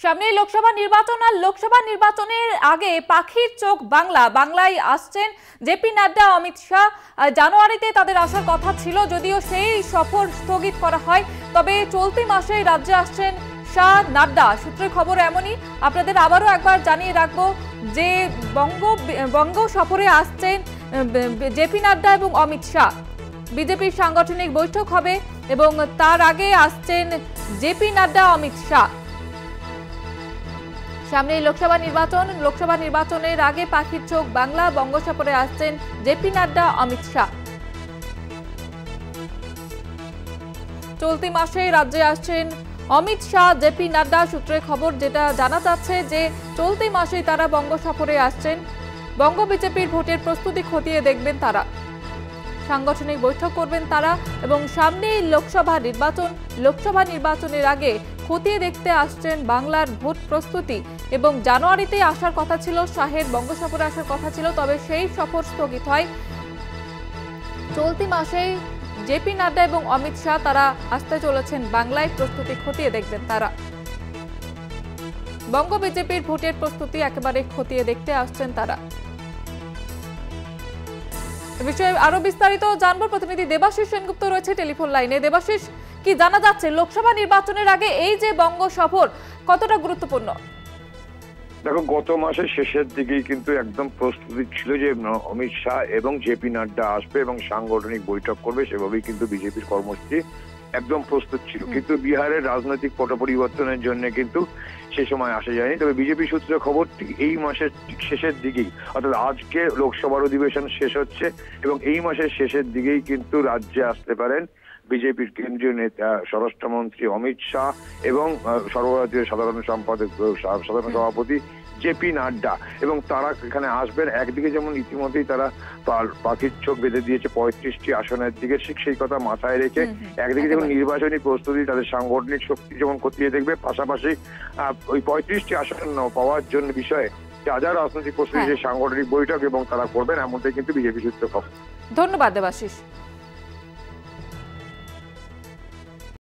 সামনে লোকসভা নির্বাচন আর লোকসভা নির্বাচনের আগে পাখির চোখ বাংলায় আসছেন জেপি নাড্ডা, অমিত শাহ। জানুয়ারিতে তাদের আসার কথা ছিল, যদিও সেই সফর স্থগিত করা হয়। তবে চলতি মাসে রাজ্যে আসছেন শাহ নাড্ডা। সূত্রের খবর এমনই। আপনাদের আবারও একবার জানিয়ে রাখবো যে বঙ্গ সফরে আসছেন জেপি নাড্ডা এবং অমিত শাহ। বিজেপির সাংগঠনিক বৈঠক হবে এবং তার আগে আসছেন জেপি নাড্ডা, অমিত শাহ। সামনে লোকসভা নির্বাচনের আগে পাখির চোখ বাংলা, বঙ্গ সফরে আসছেন জেপি নাড্ডা, অমিত শাহ। চলতি মাসে রাজ্যে আসছেন অমিত শাহ, জেপি নাড্ডা। সূত্রে খবর যেটা জানা যাচ্ছে যে চলতি মাসেই তারা বঙ্গ সফরে আসছেন। বঙ্গ বিজেপির ভোটের প্রস্তুতি খতিয়ে দেখবেন তারা, সাংগঠনিক বৈঠক করবেন তারা এবং সামনে লোকসভা নির্বাচনের আগে খতিয়ে দেখতে আসছেন বাংলার ভোট প্রস্তুতি। এবং জানুয়ারিতে আসার কথা ছিল, শাহের বঙ্গ সফরে আসার কথা ছিল, তবে সেই সফর স্থগিত হয়। চলতি মাসে জেপি নাড্ডা এবং অমিত শাহ তারা আসতে চলেছেন বাংলায়, প্রস্তুতি খতিয়ে দেখবেন তারা। বঙ্গ বিজেপির ভোটের প্রস্তুতি একেবারে খতিয়ে দেখতে আসছেন তারা। এ বিষয়ে আরো বিস্তারিত জানবো, প্রতিনিধি দেবাশিস সেনগুপ্ত রয়েছে টেলিফোন লাইনে। দেবাশিস, কি জানা যাচ্ছে লোকসভা নির্বাচনের আগে এই যে বঙ্গ সফর কতটা গুরুত্বপূর্ণ? দেখো, গত মাসের শেষের দিকেই কিন্তু একদম প্রস্তুতি ছিল যে অমিত শাহ এবং জেপি নাড্ডা আসবে এবং সাংগঠনিক বৈঠক করবে, সেভাবেই কিন্তু বিজেপির কর্মসূচি একদম প্রস্তুত ছিল। কিন্তু বিহারের রাজনৈতিক পট পরিবর্তনের জন্য কিন্তু সে সময় আসা যায়নি। তবে বিজেপি সূত্রে খবর ঠিক এই মাসের শেষের দিকেই, অর্থাৎ আজকে লোকসভার অধিবেশন শেষ হচ্ছে এবং এই মাসের শেষের দিকেই কিন্তু রাজ্যে আসতে পারেন বিজেপির কেন্দ্রীয় নেতা স্বরাষ্ট্রমন্ত্রী অমিত শাহ এবং সর্বভারতীয় সাধারণ সভাপতি জেপি নাড্ডা। এবং তারা এখানে আসবেন। একদিকে যেমন ইতিমধ্যেই তারা পাখির চোখ বেঁধে দিয়েছে 35টি আসনের দিকে, ঠিক সেই কথা মাথায় রেখে একদিকে যেমন নির্বাচনী প্রস্তুতি, তাদের সাংগঠনিক শক্তি যেমন খতিয়ে দেখবে, পাশাপাশি ওই 35টি আসন পাওয়ার জন্য বিষয়ে যা রাজনৈতিক প্রস্তুতি, সাংগঠনিক বৈঠক এবং তারা করবেন, এমনটাই কিন্তু বিজেপি সূত্রে খবর। ধন্যবাদ দেবাশিস।